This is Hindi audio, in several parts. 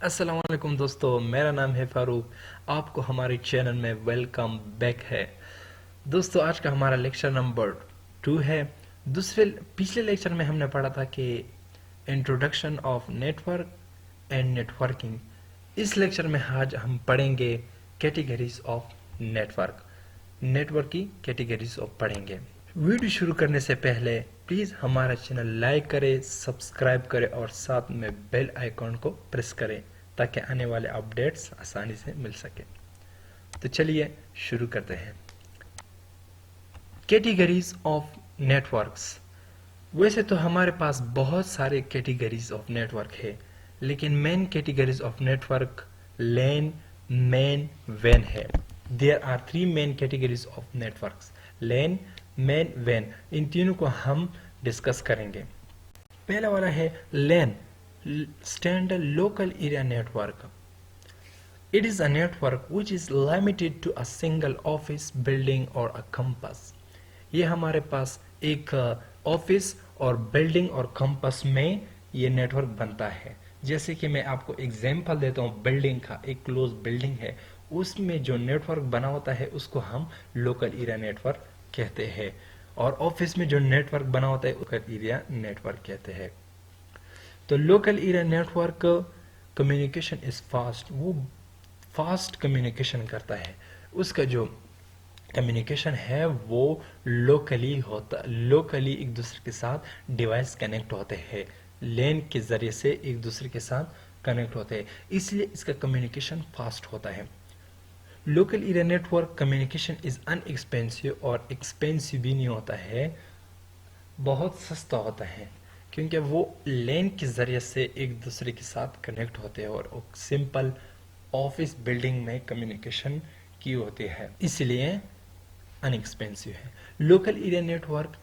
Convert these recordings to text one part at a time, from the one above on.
अस्सलाम वालेकुम दोस्तों, मेरा नाम है फारूक। आपको हमारे चैनल में वेलकम बैक है। दोस्तों, आज का हमारा लेक्चर नंबर 2 है। दूसरे पिछले लेक्चर में हमने पढ़ा था कि introduction of network and networking. इस लेक्चर में आज हम पढ़ेंगे कैटेगरीज ऑफ नेटवर्क। नेटवर्क की कैटेगरीज ऑफ पढ़ेंगे। वीडियो शुरू करने से पहले प्लीज़ हमारा चैनल लाइक करें, सब्सक्राइब करें और साथ में बेल आइकॉन को प्रेस करें ताकि आने वाले अपडेट्स आसानी से मिल सके। तो चलिए शुरू करते हैं। Categories of networks. वैसे तो हमारे पास बहुत सारे कैटेगरीज ऑफ नेटवर्क है, लेकिन main categories of network LAN, MAN, वैन है। There are 3 main categories of networks, LAN, MAN, वैन। इन तीनों को हम डिस्कस करेंगे। पहला वाला है LAN, standard local area network. It is a network which is limited to a single office, building or a campus. ये हमारे पास एक ऑफिस और बिल्डिंग और कैंपस में ये नेटवर्क बनता है। जैसे कि मैं आपको एग्जांपल देता हूँ, बिल्डिंग का एक क्लोज बिल्डिंग है, उसमें जो नेटवर्क बना होता है उसको हम लोकल एरिया नेटवर्क कहते हैं, और ऑफिस में जो नेटवर्क बना होता है उसका एरिया नेटवर्क कहते हैं। तो local area network communication is fast, वो फास्ट कम्युनिकेशन करता है। उसका जो कम्युनिकेशन है वो लोकली एक दूसरे के साथ डिवाइस कनेक्ट होते हैं, लेन के जरिए से एक दूसरे के साथ कनेक्ट होते हैं, इसलिए इसका कम्युनिकेशन फास्ट होता है। Local area network communication is unexpensive, और एक्सपेंसिव भी नहीं होता है, बहुत सस्ता होता है, क्योंकि वो लेन के जरिए से एक दूसरे के साथ कनेक्ट होते हैं और सिंपल ऑफिस बिल्डिंग में कम्युनिकेशन की होती है, इसलिए अनएक्सपेंसिव है। Local area network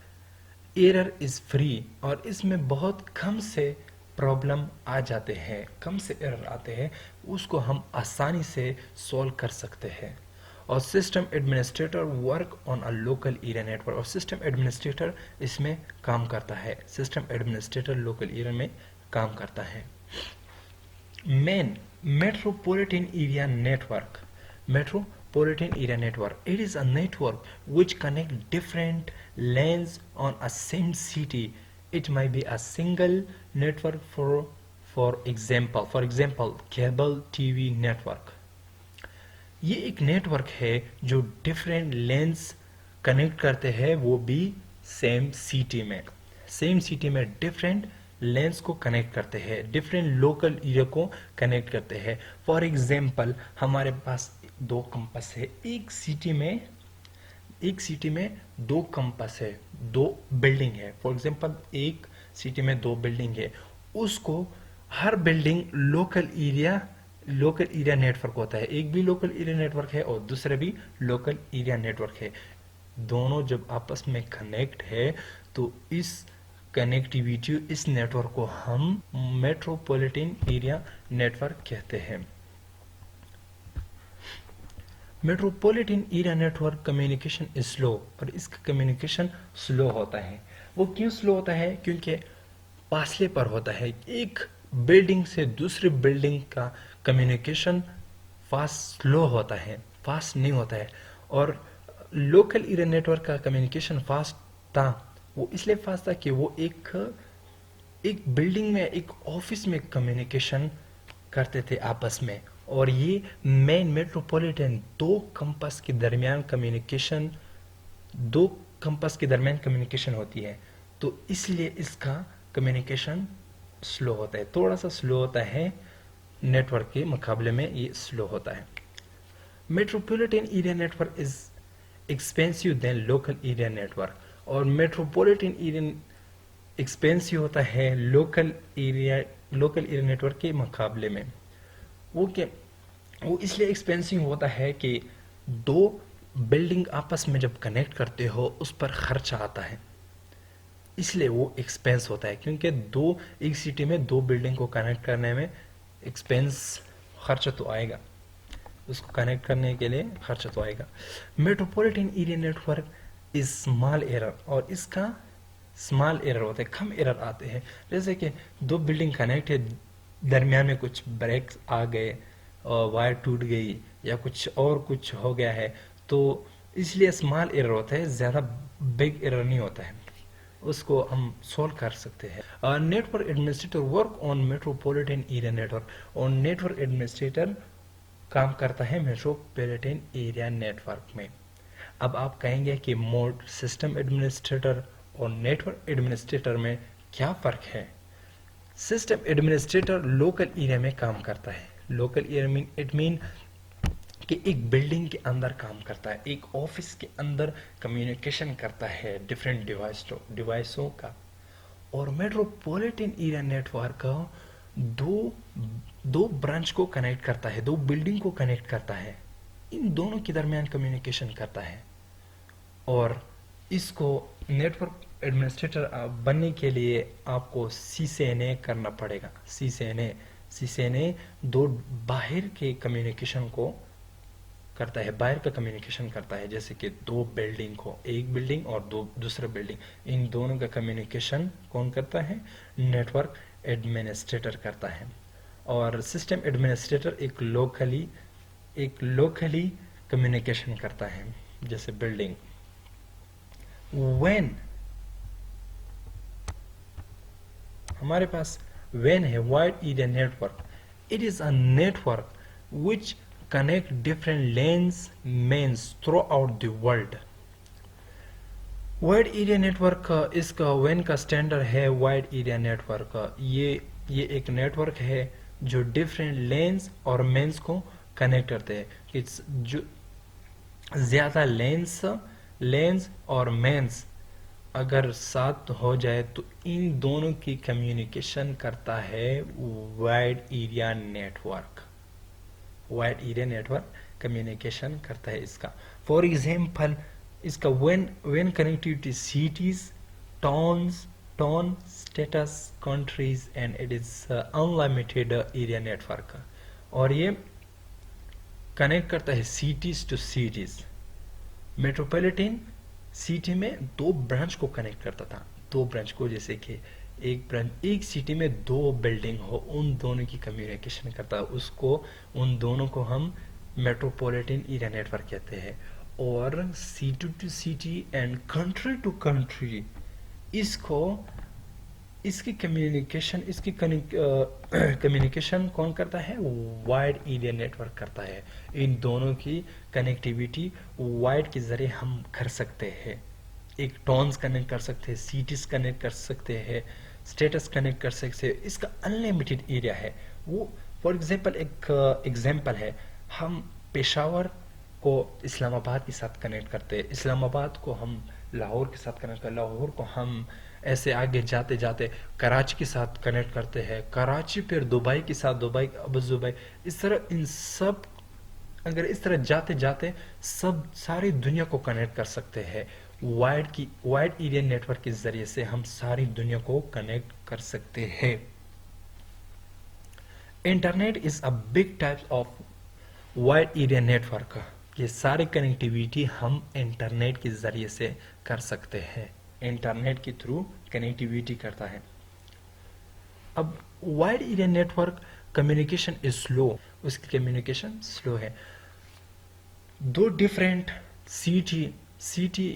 error is free, और इसमें बहुत कम से प्रॉब्लम आ जाते हैं, कम से एरर आते हैं, उसको हम आसानी से सॉल्व कर सकते हैं। और system administrator work on a local area network, और सिस्टम एडमिनिस्ट्रेटर इसमें काम करता है, सिस्टम एडमिनिस्ट्रेटर लोकल एरिया में काम करता है। Main metropolitan area network. Metropolitan area network, it is a network which connect different lanes on a same city. It might be a single network for example cable TV network. ये एक नेटवर्क है जो डिफरेंट लेंस कनेक्ट करते हैं, वो भी सेम सिटी में डिफरेंट लेंस को कनेक्ट करते हैं, डिफरेंट लोकल एरिया को कनेक्ट करते हैं। फॉर एग्जांपल हमारे पास 2 कंपास है, एक सिटी में 2 कंपास है, 2 बिल्डिंग है। फॉर एग्जांपल एक सिटी में 2 बिल्डिंग है, उसको हर बिल्डिंग लोकल एरिया नेटवर्क होता है। एक भी लोकल एरिया नेटवर्क है और दूसरा भी लोकल एरिया नेटवर्क है। दोनों जब आपस में कनेक्ट है तो इस कनेक्टिविटी, इस नेटवर्क को हम मेट्रोपॉलिटन एरिया नेटवर्क कहते हैं। Metropolitan area network communication is slow, और इसका कम्युनिकेशन स्लो होता है। वो क्यों स्लो होता है? क्योंकि फासले पर होता है। एक बिल्डिंग से दूसरी बिल्डिंग का कम्युनिकेशन फास्ट स्लो होता है, फास्ट नहीं होता है। और लोकल एरिया नेटवर्क का कम्युनिकेशन फास्ट था, वो इसलिए फास्ट था कि वो एक बिल्डिंग में, एक ऑफिस में कम्युनिकेशन करते थे आपस में, और ये मेन मेट्रोपॉलिटन 2 कंपास के दरमियान कम्युनिकेशन होती है, तो इसलिए इसका कम्युनिकेशन स्लो होता है, थोड़ा सा स्लो होता है, नेटवर्क के मुकाबले में ये स्लो होता है। Metropolitan area network is expensive than local area network, और मेट्रोपॉलिटन एरिया एक्सपेंसिव होता है लोकल एरिया नेटवर्क के मुकाबले में। वो इसलिए एक्सपेंसिव होता है कि 2 बिल्डिंग आपस में जब कनेक्ट करते हो उस पर खर्चा आता है, इसलिए वो एक्सपेंस होता है, क्योंकि एक सिटी में 2 बिल्डिंग को कनेक्ट करने में खर्चा तो आएगा, उसको कनेक्ट करने के लिए खर्चा तो आएगा। Metropolitan area network is small error, और इसका स्मॉल एरर होता है, कम एरर आते हैं। जैसे कि 2 बिल्डिंग कनेक्ट है, दरमियान में कुछ ब्रेक्स आ गए और वायर टूट गई या कुछ और कुछ हो गया है, तो इसलिए स्मॉल एरर होता है, ज़्यादा बिग एरर नहीं होता है, उसको हम सॉल्व कर सकते हैं। Network administrator work on metropolitan area network, और नेटवर्क एडमिनिस्ट्रेटर काम करता है मेट्रोपॉलिटन एरिया नेटवर्क में। अब आप कहेंगे कि मोड सिस्टम एडमिनिस्ट्रेटर और नेटवर्क एडमिनिस्ट्रेटर में क्या फ़र्क है? सिस्टम एडमिनिस्ट्रेटर लोकल एरिया में काम करता है। Local area mean it mean कि एक बिल्डिंग के अंदर काम करता है, एक ऑफिस के अंदर कम्युनिकेशन करता है डिफरेंट डिवाइसों का। और मेट्रोपॉलिटन एरिया नेटवर्क दो दो ब्रांच को कनेक्ट करता है, दो बिल्डिंग को कनेक्ट करता है, इन दोनों के दरमियान कम्युनिकेशन करता है। और इसको नेटवर्क एडमिनिस्ट्रेटर बनने के लिए आपको CCNA करना पड़ेगा। CCNA दो बाहर के कम्युनिकेशन को करता है, बाहर का कम्युनिकेशन करता है, जैसे कि दो बिल्डिंग को, एक बिल्डिंग और दूसरा बिल्डिंग, इन दोनों का कम्युनिकेशन कौन करता है? नेटवर्क एडमिनिस्ट्रेटर करता है। और सिस्टम एडमिनिस्ट्रेटर एक लोकली कम्युनिकेशन करता है, जैसे बिल्डिंग। व्हेन हमारे पास WAN है, wide area network, it is a network which connect different LANs MANs throughout the world. Wide area network इसका WAN का स्टैंडर्ड है। वाइड एरिया नेटवर्क ये एक नेटवर्क है जो डिफरेंट लेन्स और मेन्स को कनेक्ट करते हैं। इट्स जो ज़्यादा लेंस और मेंस अगर साथ हो जाए तो इन दोनों की कम्युनिकेशन करता है wide area network. Wide area network communication करता है इसका। फॉर एग्जांपल इसका when connectivity cities, town, states, countries and it is unlimited area network. और ये कनेक्ट करता है cities to cities. Metropolitan city में दो ब्रांच को कनेक्ट करता था, दो ब्रांच को, जैसे कि एक सिटी में दो बिल्डिंग हो, उन दोनों की कम्युनिकेशन करता है, उन दोनों को हम मेट्रोपॉलिटन एरिया नेटवर्क कहते हैं। और city to city and country to country इसकी कम्युनिकेशन कौन करता है? वाइड एरिया नेटवर्क करता है। इन दोनों की कनेक्टिविटी वाइड के जरिए हम कर सकते हैं। एक टाउन्स कनेक्ट कर सकते हैं, सिटीज कनेक्ट कर सकते हैं, स्टेटस कनेक्ट कर सकते हैं। इसका अनलिमिटेड एरिया है वो। फॉर एग्जांपल एक एग्जांपल है, हम पेशावर को इस्लामाबाद के साथ कनेक्ट करते हैं, इस्लामाबाद को हम लाहौर के साथ कनेक्ट करते हैं, लाहौर को हम ऐसे आगे जाते जाते कराची के साथ कनेक्ट करते हैं, कराची फिर दुबई के साथ, दुबई अबू दुबई, इस तरह जाते जाते सब सारी दुनिया को कनेक्ट कर सकते हैं। वाइड एरिया नेटवर्क के जरिए से हम सारी दुनिया को कनेक्ट कर सकते हैं। Internet is a big type of wide area network. ये सारी कनेक्टिविटी हम इंटरनेट के जरिए से कर सकते हैं, इंटरनेट के थ्रू कनेक्टिविटी करता है। अब wide area network communication is slow, उसकी कम्युनिकेशन स्लो है। दो डिफरेंट सिटी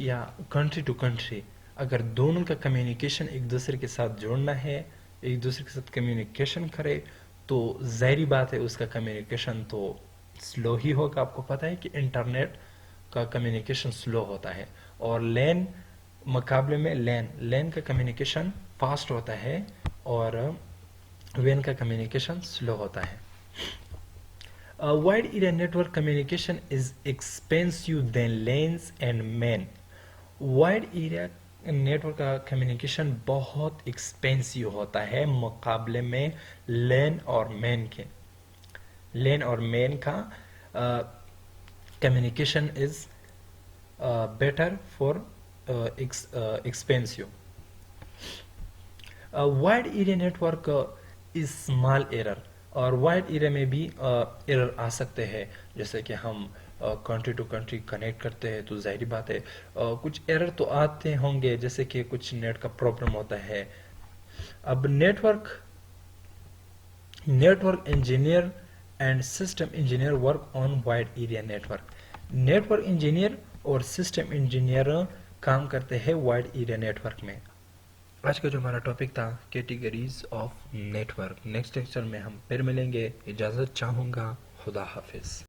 या कंट्री टू कंट्री, अगर दोनों का कम्युनिकेशन एक दूसरे के साथ जोड़ना है, एक दूसरे के साथ कम्युनिकेशन करे, तो जाहिर बात है उसका कम्युनिकेशन तो स्लो ही होगा। आपको पता है कि इंटरनेट का कम्युनिकेशन स्लो होता है, और लैन मुकाबले में लैन का कम्युनिकेशन फास्ट होता है, और WAN का कम्युनिकेशन स्लो होता है। Wide area network communication is expensive than lens and man. Wide area network का कम्युनिकेशन बहुत एक्सपेंसिव होता है मुकाबले में लैन और मैन के। लैन और मैन का communication is better for expensive. Wide area network is small error, और वाइड एरिया में भी एरर आ सकते हैं। जैसे कि हम कंट्री टू कंट्री कनेक्ट करते हैं तो जाहिर बात है कुछ एरर तो आते होंगे, जैसे कि कुछ नेट का प्रॉब्लम होता है। अब network network engineer and system engineer work on wide area network. Network engineer और सिस्टम इंजीनियर काम करते हैं वाइड एरिया नेटवर्क में। आज का जो हमारा टॉपिक था categories of network. Next lecture में हम फिर मिलेंगे। इजाज़त चाहूँगा। खुदा हाफिज़।